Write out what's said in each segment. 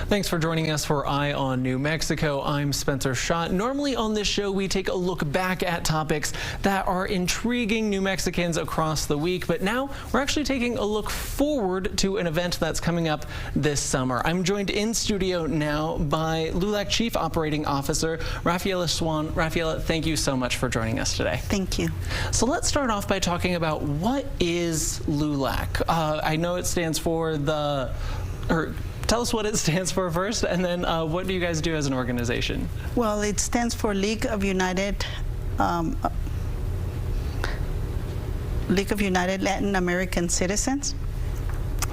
Thanks for joining us for Eye on New Mexico. I'm Spencer Schott. Normally on this show, we take a look back at topics that are intriguing New Mexicans across the week, but now we're actually taking a look forward to an event that's coming up this summer. I'm joined in studio now by LULAC Chief Operating Officer Raffiel Swan. Raffiel, thank you so much for joining us today. Thank you. So let's start off by talking about what is LULAC. I know it stands for tell us what it stands for first, and then what do you guys do as an organization? Well, it stands for League of United Latin American Citizens,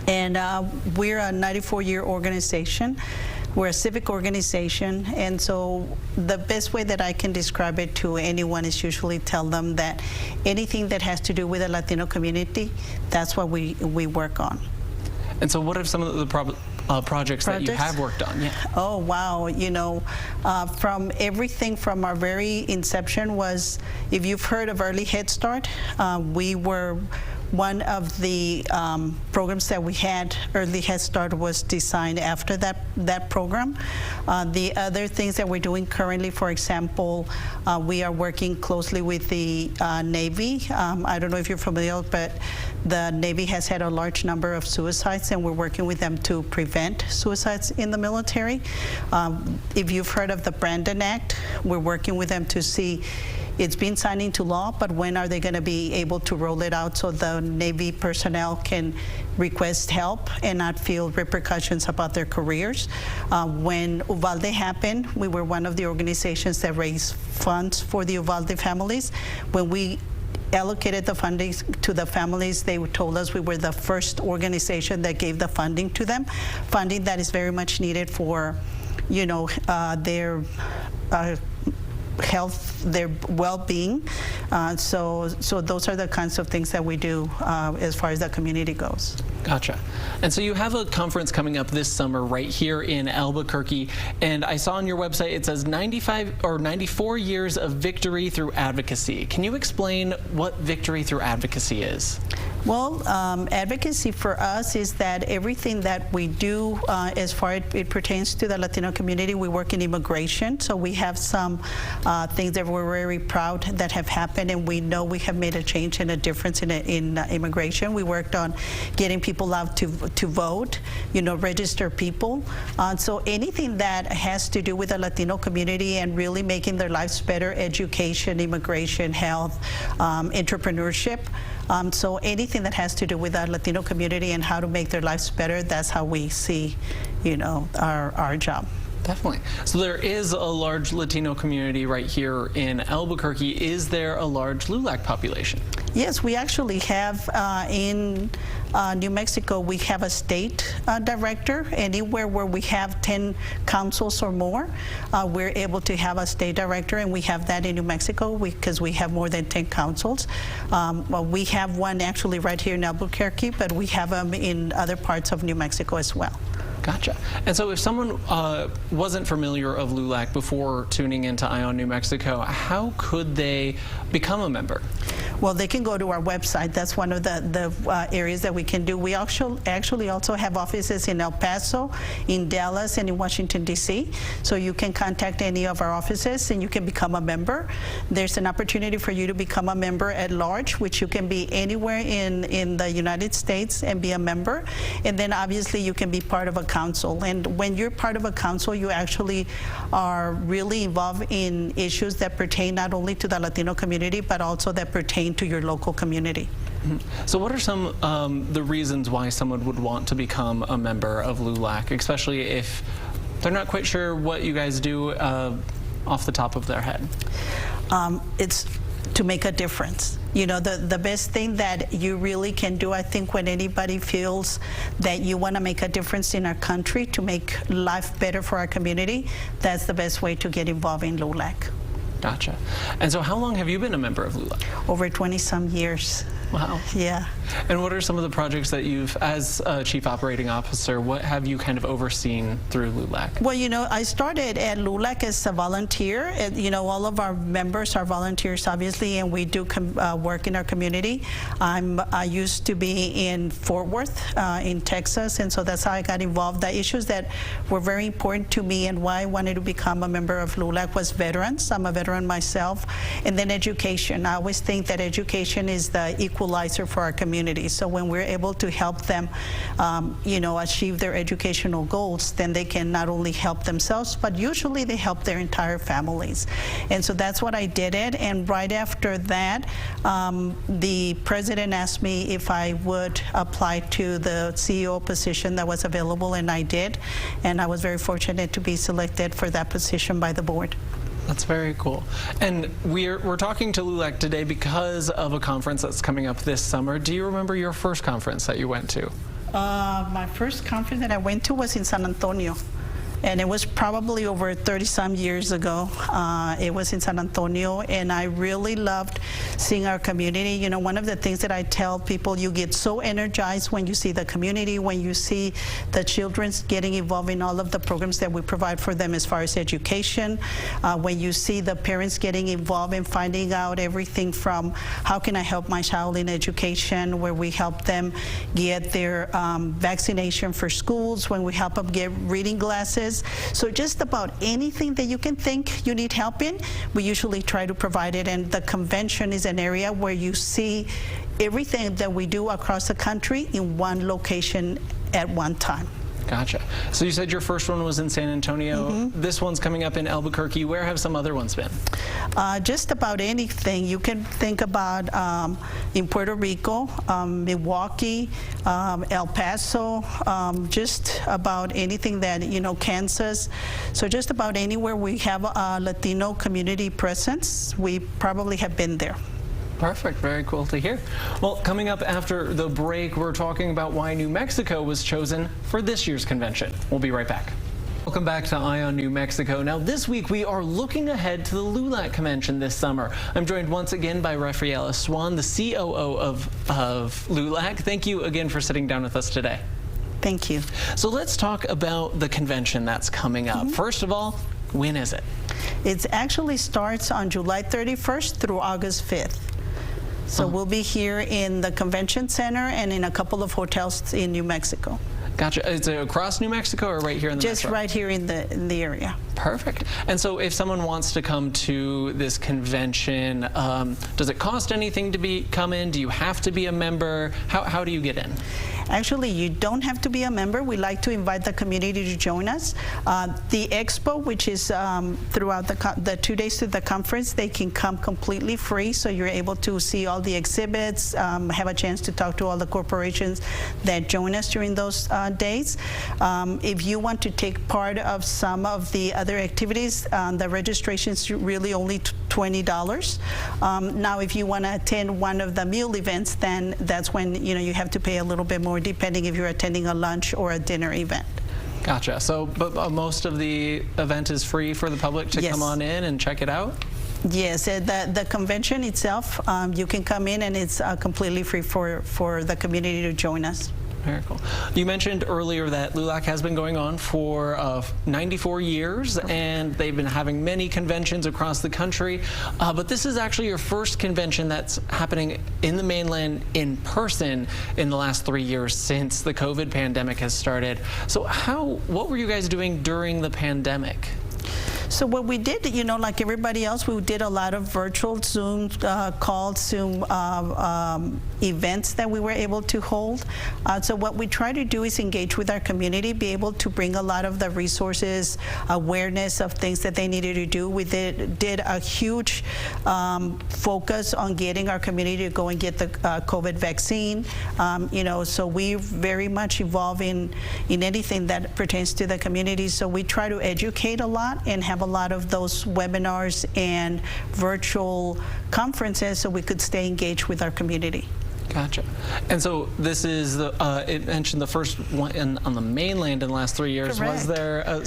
and we're a 94-year organization. We're a civic organization, and so the best way that I can describe it to anyone is usually tell them that anything that has to do with the Latino community, that's what we work on. And so what are some of the projects that you have worked on? Yeah. Oh, wow. You know, from everything from our very inception was, if you've heard of Early Head Start, we were one of the programs that we had. Early Head Start was designed after that program. The other things that we're doing currently, for example, we are working closely with the Navy. I don't know if you're familiar, but the Navy has had a large number of suicides, and we're working with them to prevent suicides in the military. If you've heard of the Brandon Act, we're working with them to see it's been signed into law, but when are they going to be able to roll it out so the Navy personnel can request help and not feel repercussions about their careers? When Uvalde happened, we were one of the organizations that raised funds for the Uvalde families. When we allocated the funding to the families, they told us we were the first organization that gave the funding to them, funding that is very much needed for, you know, their health, their well-being. So those are the kinds of things that we do as far as the community goes. Gotcha. And so you have a conference coming up this summer right here in Albuquerque, and I saw on your website it says 94 years of victory through advocacy. Can you explain what victory through advocacy is? Well, advocacy for us is that everything that we do as far as it pertains to the Latino community, we work in immigration. So we have some things that we're very proud that have happened, and we know we have made a change and a difference in immigration. We worked on getting people out to vote, you know, register people. So anything that has to do with the Latino community and really making their lives better, education, immigration, health, entrepreneurship. So anything that has to do with our Latino community and how to make their lives better, that's how we see, you know, our job. Definitely. So there is a large Latino community right here in Albuquerque. Is there a large LULAC population? Yes, we actually have in New Mexico, we have a state director. Anywhere where we have 10 councils or more, we're able to have a state director, and we have that in New Mexico because we have more than 10 councils. Well, we have one actually right here in Albuquerque, but we have them in other parts of New Mexico as well. Gotcha. And so if someone wasn't familiar of LULAC before tuning into Eye on New Mexico, how could they become a member? Well, they can go to our website. That's one of the areas that we can do. We actually also have offices in El Paso, in Dallas, and in Washington, D.C. So you can contact any of our offices and you can become a member. There's an opportunity for you to become a member at large, which you can be anywhere in the United States and be a member. And then obviously you can be part of a council. And when you're part of a council, you actually are really involved in issues that pertain not only to the Latino community, but also that pertain to your local community. Mm-hmm. So what are some the reasons why someone would want to become a member of LULAC, especially if they're not quite sure what you guys do off the top of their head? It's to make a difference. You know, the best thing that you really can do, I think, when anybody feels that you want to make a difference in our country to make life better for our community, that's the best way to get involved in LULAC. Gotcha. And so how long have you been a member of LULAC? Over 20-some years. Wow. Yeah. And what are some of the projects that you've, as a Chief Operating Officer, what have you kind of overseen through LULAC? Well, I started at LULAC as a volunteer. And, all of our members are volunteers, obviously, and we do work in our community. I used to be in Fort Worth, in Texas, and so that's how I got involved. The issues that were very important to me and why I wanted to become a member of LULAC was veterans. I'm a veteran myself. And then education. I always think that education is the equalizer for our community. So when we're able to help them, achieve their educational goals, then they can not only help themselves, but usually they help their entire families. And so that's what I did it. And right after that, the president asked me if I would apply to the CEO position that was available, and I did. And I was very fortunate to be selected for that position by the board. That's very cool. And we're talking to LULAC today because of a conference that's coming up this summer. Do you remember your first conference that you went to? My first conference that I went to was in San Antonio. And it was probably over 30-some years ago. It was in San Antonio, and I really loved seeing our community. One of the things that I tell people, you get so energized when you see the community, when you see the children getting involved in all of the programs that we provide for them as far as education, when you see the parents getting involved in finding out everything from how can I help my child in education, where we help them get their vaccination for schools, when we help them get reading glasses. So just about anything that you can think you need help in, we usually try to provide it. And the convention is an area where you see everything that we do across the country in one location at one time. Gotcha. So you said your first one was in San Antonio. Mm-hmm. This one's coming up in Albuquerque. Where have some other ones been? Just about anything. You can think about in Puerto Rico, Milwaukee, El Paso, just about anything that, Kansas. So just about anywhere we have a Latino community presence, we probably have been there. Perfect. Very cool to hear. Well, coming up after the break, we're talking about why New Mexico was chosen for this year's convention. We'll be right back. Welcome back to Eye on New Mexico. Now, this week we are looking ahead to the LULAC convention this summer. I'm joined once again by Raffiel Swan, the COO of LULAC. Thank you again for sitting down with us today. Thank you. So let's talk about the convention that's coming up. Mm-hmm. First of all, when is it? It actually starts on July 31st through August 5th. So we'll be here in the convention center and in a couple of hotels in New Mexico. Gotcha. Is it across New Mexico or right here in the Just metro? right here in the area. Perfect. And so if someone wants to come to this convention, does it cost anything to come in? Do you have to be a member? How do you get in? Actually, you don't have to be a member. We like to invite the community to join us. The expo, which is throughout the 2 days to the conference, they can come completely free, so you're able to see all the exhibits, have a chance to talk to all the corporations that join us during those days. If you want to take part of some of the other activities, the registration is really only $20. Now, if you want to attend one of the meal events, then that's when you have to pay a little bit more, depending if you're attending a lunch or a dinner event. Gotcha. So, but most of the event is free for the public to Yes. come on in and check it out? Yes, the convention itself, you can come in and it's completely free for the community to join us. Very cool. You mentioned earlier that LULAC has been going on for 94 years, and they've been having many conventions across the country. But this is actually your first convention that's happening in the mainland in person in the last 3 years since the COVID pandemic has started. So what were you guys doing during the pandemic? So what we did, like everybody else, we did a lot of virtual Zoom calls, Zoom events that we were able to hold. So what we try to do is engage with our community, be able to bring a lot of the resources, awareness of things that they needed to do. We did a huge focus on getting our community to go and get the COVID vaccine. So we very much involved in anything that pertains to the community. So we try to educate a lot and have a lot of those webinars and virtual conferences so we could stay engaged with our community. Gotcha. And so this is the, it mentioned the first one on the mainland in the last 3 years. Correct. Was there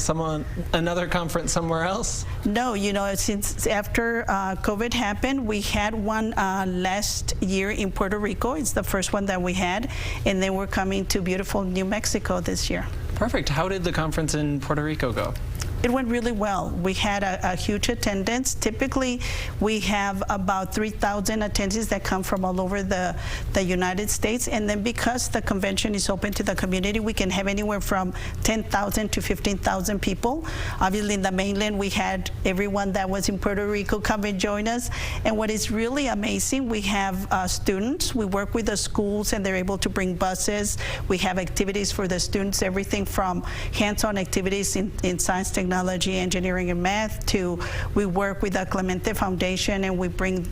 another conference somewhere else? No, you know, since after COVID happened, we had one last year in Puerto Rico. It's the first one that we had, and then we're coming to beautiful New Mexico this year. Perfect. How did the conference in Puerto Rico go? It went really well. We had a huge attendance. Typically, we have about 3,000 attendees that come from all over the United States. And then because the convention is open to the community, we can have anywhere from 10,000 to 15,000 people. Obviously, in the mainland, we had everyone that was in Puerto Rico come and join us. And what is really amazing, we have students. We work with the schools, and they're able to bring buses. We have activities for the students, everything from hands-on activities in science, technology, engineering, and math, to we work with the Clemente Foundation, and we bring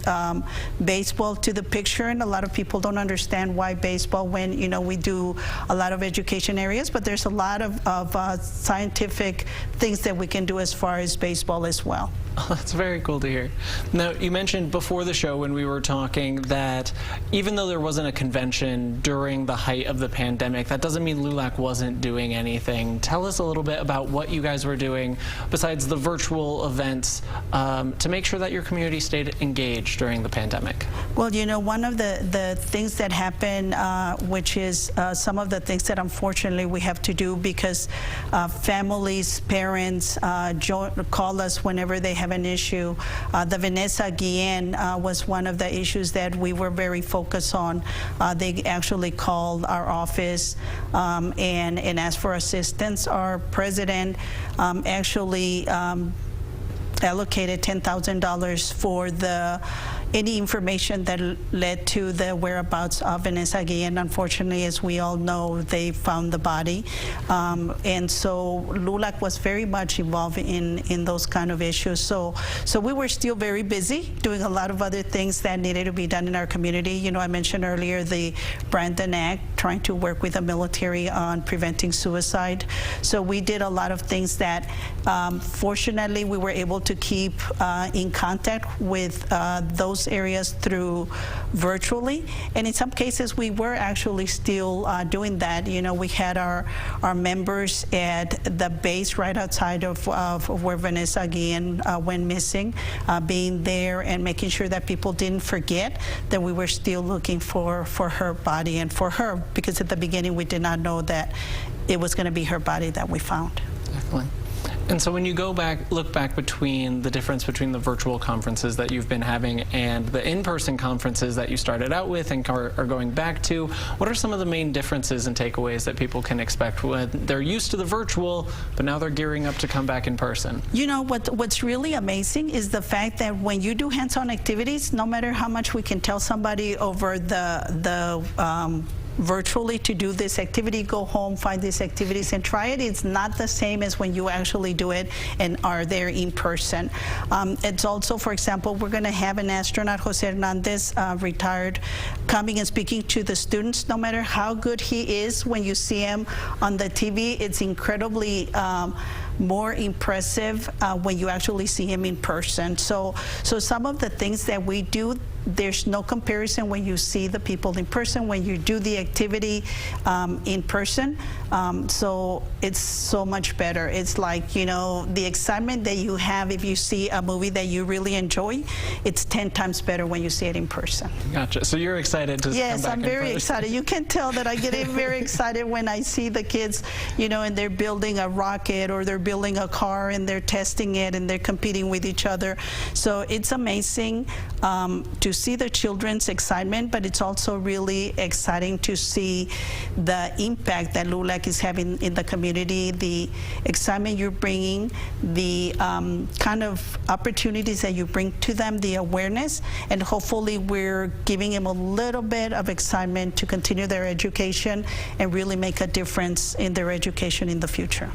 baseball to the picture. And a lot of people don't understand why baseball, when, you know, we do a lot of education areas, but there's a lot of scientific things that we can do as far as baseball as well. Oh, that's very cool to hear. Now, you mentioned before the show when we were talking that even though there wasn't a convention during the height of the pandemic, that doesn't mean LULAC wasn't doing anything. Tell us a little bit about what you guys were doing besides the virtual events to make sure that your community stayed engaged during the pandemic. Well, you know, one of the things that happened, which is some of the things that unfortunately we have to do because families, parents call us whenever they have an issue. The Vanessa Guillen was one of the issues that we were very focused on. They actually called our office and asked for assistance. Our president actually allocated $10,000 for any information that led to the whereabouts of Vanessa Guillen. Unfortunately, as we all know, they found the body. And so LULAC was very much involved in those kind of issues. So we were still very busy doing a lot of other things that needed to be done in our community. You know, I mentioned earlier the Brandon Act, trying to work with the military on preventing suicide. So we did a lot of things that, fortunately, we were able to keep in contact with those areas through virtually, and in some cases we were actually still doing that. You know, we had our members at the base right outside of where Vanessa Guillen went missing, being there and making sure that people didn't forget that we were still looking for her body, and for her, because at the beginning we did not know that it was going to be her body that we found. Definitely. And so when you look back between the difference between the virtual conferences that you've been having and the in-person conferences that you started out with and are going back to, what are some of the main differences and takeaways that people can expect when they're used to the virtual, but now they're gearing up to come back in person? You know, what's really amazing is the fact that when you do hands-on activities, no matter how much we can tell somebody over the virtually to do this activity, go home, find these activities and try it. It's not the same as when you actually do it and are there in person. It's also, for example, we're going to have an astronaut, Jose Hernandez, retired, coming and speaking to the students. No matter how good he is, when you see him on the TV, it's incredibly more impressive when you actually see him in person. So some of the things that we do, there's no comparison when you see the people in person, when you do the activity in person. So it's so much better. It's like, you know, the excitement that you have if you see a movie that you really enjoy, it's 10 times better when you see it in person. Gotcha. So you're excited to come back in person? Yes, I'm very excited. You can tell that I get very excited when I see the kids, you know, and they're building a rocket or they're building a car and they're testing it and they're competing with each other. So it's amazing to see the children's excitement, but it's also really exciting to see the impact that LULAC is having in the community, the excitement you're bringing, the kind of opportunities that you bring to them, the awareness, and hopefully we're giving them a little bit of excitement to continue their education and really make a difference in their education in the future.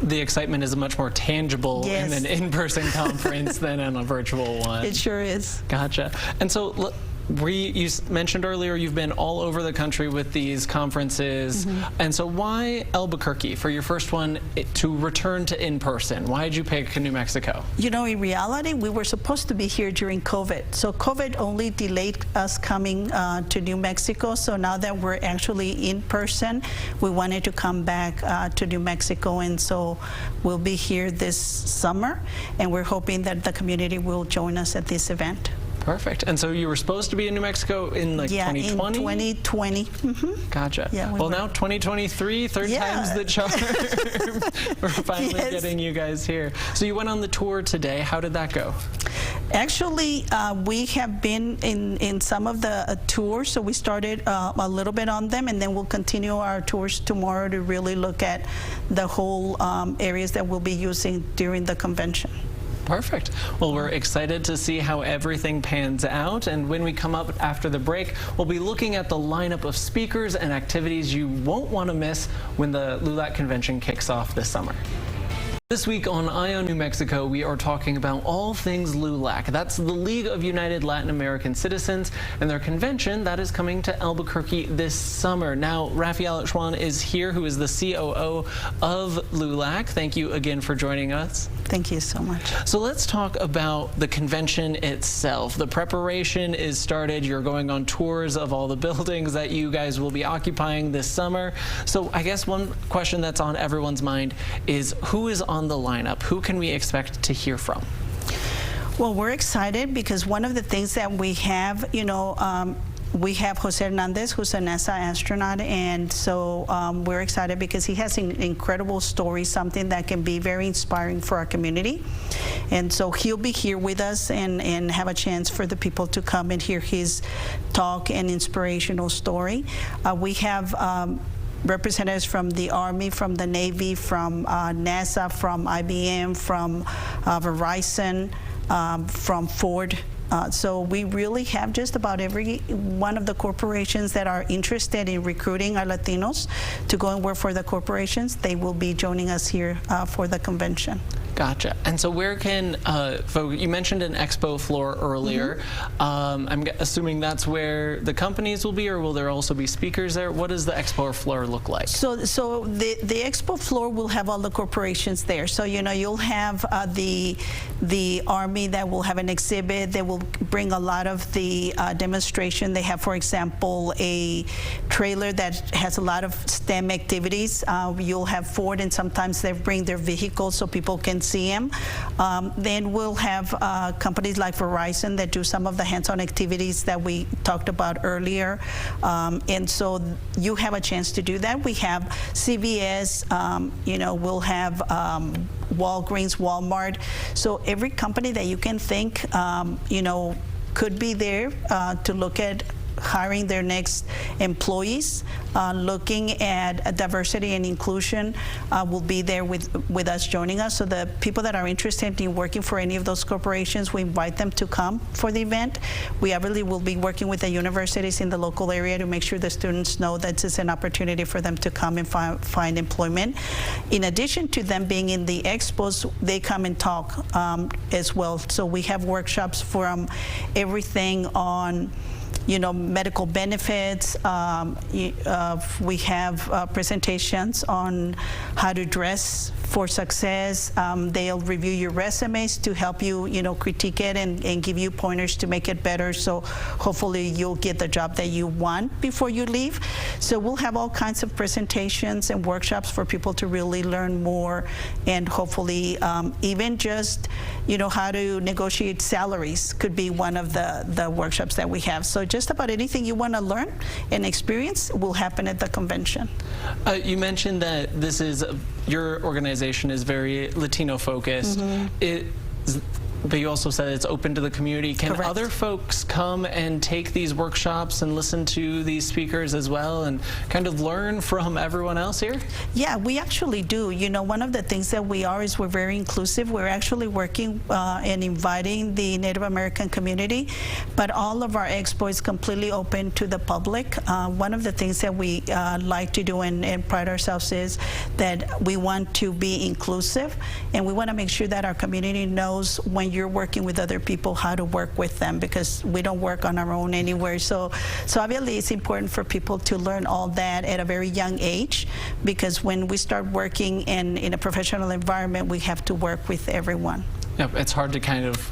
The excitement is much more tangible Yes. in an in-person conference than in a virtual one. It sure is. Gotcha. And so You mentioned earlier you've been all over the country with these conferences, and so why Albuquerque for your first one to return to in-person? Why did you pick New Mexico? You know, in reality, we were supposed to be here during COVID. So COVID only delayed us coming to New Mexico. So now that we're actually in person, we wanted to come back to New Mexico, and so we'll be here this summer, and we're hoping that the community will join us at this event. Perfect. And so you were supposed to be in New Mexico in like 2020? In 2020. Gotcha. Yeah, well, now 2023, third time's the charm. We're finally getting you guys here. So you went on the tour today. How did that go? Actually, we have been in some of the tours, so we started a little bit on them, and then we'll continue our tours tomorrow to really look at the whole areas that we'll be using during the convention. Perfect. Well, we're excited to see how everything pans out, and when we come up after the break, we'll be looking at the lineup of speakers and activities you won't want to miss when the LULAC convention kicks off this summer. This week on Eye on New Mexico, we are talking about all things LULAC. That's the League of United Latin American Citizens and their convention that is coming to Albuquerque this summer. Now, Raffiel Swan is here, who is the COO of LULAC. Thank you again for joining us. Thank you so much. So let's talk about the convention itself. The preparation is started. You're going on tours of all the buildings that you guys will be occupying this summer. So I guess one question that's on everyone's mind is who is on the lineup? Who can we expect to hear from? Well, we're excited because one of the things that we have, we have Jose Hernandez, who's a NASA astronaut, and so we're excited because he has an incredible story, something that can be very inspiring for our community. And so he'll be here with us and have a chance for the people to come and hear his talk and inspirational story. We have representatives from the Army, from the Navy, from NASA, from IBM, from Verizon, from Ford. So we really have just about every one of the corporations that are interested in recruiting our Latinos to go and work for the corporations. They will be joining us here for the convention. Gotcha. And so where can, you mentioned an expo floor earlier. I'm assuming that's where the companies will be, or will there also be speakers there? What does the expo floor look like? So the expo floor will have all the corporations there. So, you'll have the Army that will have an exhibit. They will bring a lot of the demonstration. They have, for example, a trailer that has a lot of STEM activities. You'll have Ford, and sometimes they bring their vehicles so people can see them. Then we'll have companies like Verizon that do some of the hands-on activities that we talked about earlier. And so you have a chance to do that. We have CVS, we'll have Walgreens, Walmart. So every company that you can think, could be there to look at hiring their next employees, looking at diversity and inclusion, will be there with us, joining us. So the people that are interested in working for any of those corporations, we invite them to come for the event. We obviously will be working with the universities in the local area to make sure the students know that this is an opportunity for them to come and find employment. In addition to them being in the expos, they come and talk as well. So we have workshops from everything on medical benefits. We have presentations on how to dress for success. They'll review your resumes to help you, critique it and give you pointers to make it better. So hopefully you'll get the job that you want before you leave. So we'll have all kinds of presentations and workshops for people to really learn more, and hopefully even just, how to negotiate salaries could be one of the workshops that we have. So just about anything you want to learn and experience will happen at the convention. You mentioned that your organization is very Latino focused. But you also said it's open to the community. Can Correct. Other folks come and take these workshops and listen to these speakers as well and kind of learn from everyone else here? Yeah, we actually do. One of the things that we are is we're very inclusive. We're actually working and inviting the Native American community, but all of our expo is completely open to the public. One of the things that we like to do and pride ourselves is that we want to be inclusive, and we want to make sure that our community knows when when you're working with other people, how to work with them, because we don't work on our own anywhere. So obviously it's important for people to learn all that at a very young age, because when we start working in a professional environment, we have to work with everyone. Yep, it's hard to kind of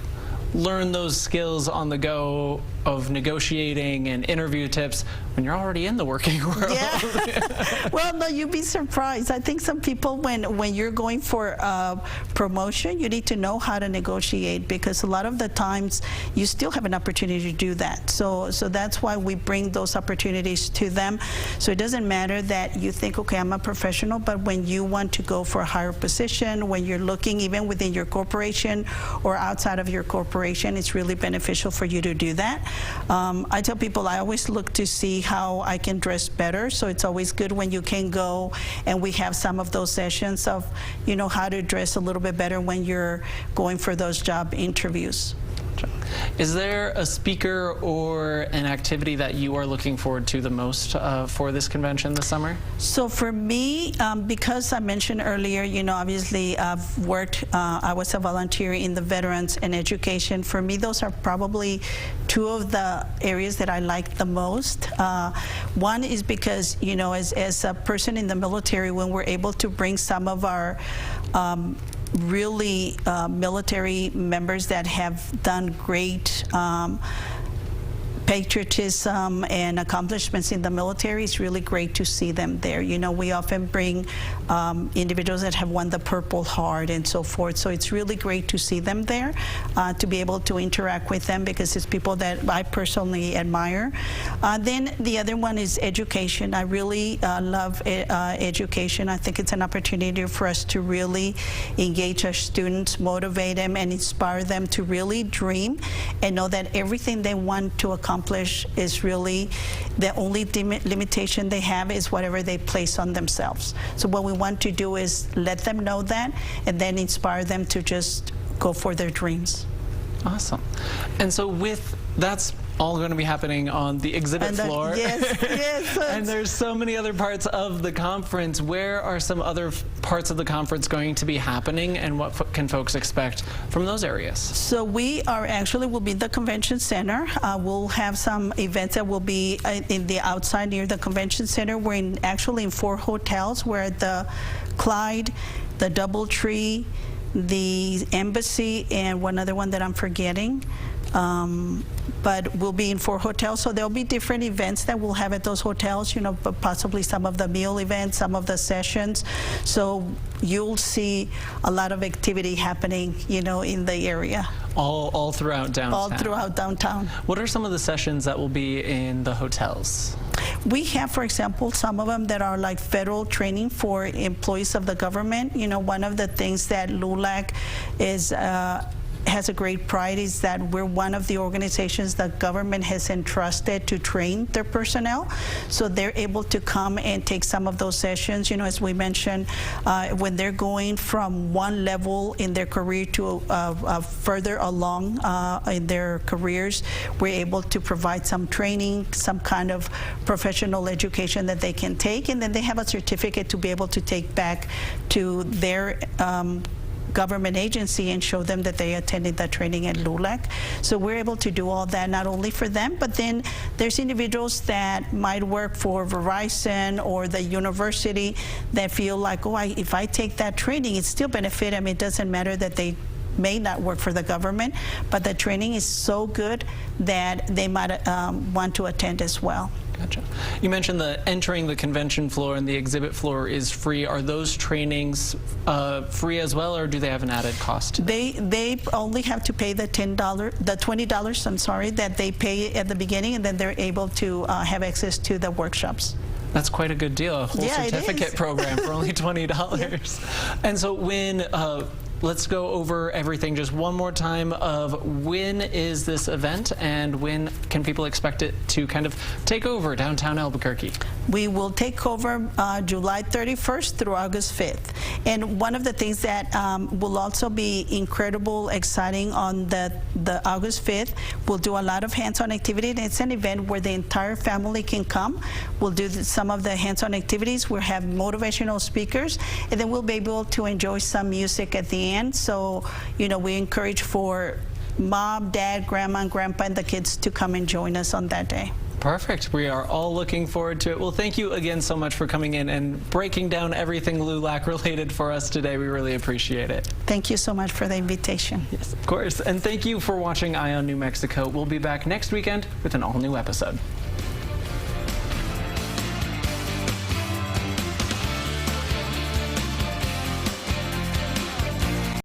learn those skills on the go of negotiating and interview tips when you're already in the working world. Yeah. Well, no, you'd be surprised. I think some people, when you're going for a promotion, you need to know how to negotiate, because a lot of the times you still have an opportunity to do that. So that's why we bring those opportunities to them. So it doesn't matter that you think, okay, I'm a professional, but when you want to go for a higher position, when you're looking even within your corporation or outside of your corporation, it's really beneficial for you to do that. I tell people I always look to see how I can dress better, so it's always good when you can go and we have some of those sessions of, you know, how to dress a little bit better when you're going for those job interviews. Is there a speaker or an activity that you are looking forward to the most for this convention this summer? So for me, because I mentioned earlier, you know, obviously I've worked, I was a volunteer in the veterans and education. For me, those are probably two of the areas that I like the most. One is because, you know, as a person in the military, when we're able to bring some of our really military members that have done great patriotism and accomplishments in the military, it's really great to see them there. You know, we often bring individuals that have won the Purple Heart and so forth, so it's really great to see them there, to be able to interact with them, because it's people that I personally admire. Then the other one is education. I really love education. I think it's an opportunity for us to really engage our students, motivate them, and inspire them to really dream and know that everything they want to accomplish is really the only limitation they have is whatever they place on themselves. So what we want to do is let them know that, and then inspire them to just go for their dreams. Awesome. And so that's all going to be happening on the exhibit floor. Yes, yes. And there's so many other parts of the conference. Where are some other parts of the conference going to be happening, and what can folks expect from those areas? So we are will be in the convention center. We'll have some events that will be in the outside near the convention center. We're actually in 4 hotels. We're at the Clyde, the Doubletree, the Embassy, and one other one that I'm forgetting. But we'll be in 4 hotels, so there'll be different events that we'll have at those hotels, you know, but possibly some of the meal events, some of the sessions. So you'll see a lot of activity happening, you know, in the area. All throughout downtown? All throughout downtown. What are some of the sessions that will be in the hotels? We have, for example, some of them that are like federal training for employees of the government. You know, one of the things that LULAC has a great pride is that we're one of the organizations that government has entrusted to train their personnel. So they're able to come and take some of those sessions. You know, as we mentioned, when they're going from one level in their career to further along in their careers, we're able to provide some training, some kind of professional education that they can take, and then they have a certificate to be able to take back to their government agency and show them that they attended that training at LULAC. So we're able to do all that not only for them, but then there's individuals that might work for Verizon or the university that feel like, oh, if I take that training, it still benefit them. It doesn't matter that they may not work for the government, but the training is so good that they might want to attend as well. Gotcha. You mentioned that entering the convention floor and the exhibit floor is free. Are those trainings free as well, or do they have an added cost? They only have to pay the $20, I'm sorry, that they pay at the beginning, and then they're able to have access to the workshops. That's quite a good deal, a whole certificate program for only $20. Yeah. And so when let's go over everything just one more time of when is this event and when can people expect it to kind of take over downtown Albuquerque? We will take over July 31st through August 5th. And one of the things that will also be incredible, exciting on the August 5th, we'll do a lot of hands-on activity. It's an event where the entire family can come. We'll do some of the hands-on activities. We'll have motivational speakers, and then we'll be able to enjoy some music at the end. So, you know, we encourage for mom, dad, grandma, and grandpa, and the kids to come and join us on that day. Perfect. We are all looking forward to it. Well, thank you again so much for coming in and breaking down everything LULAC related for us today. We really appreciate it. Thank you so much for the invitation. Yes, of course. And thank you for watching Eye on New Mexico. We'll be back next weekend with an all-new episode.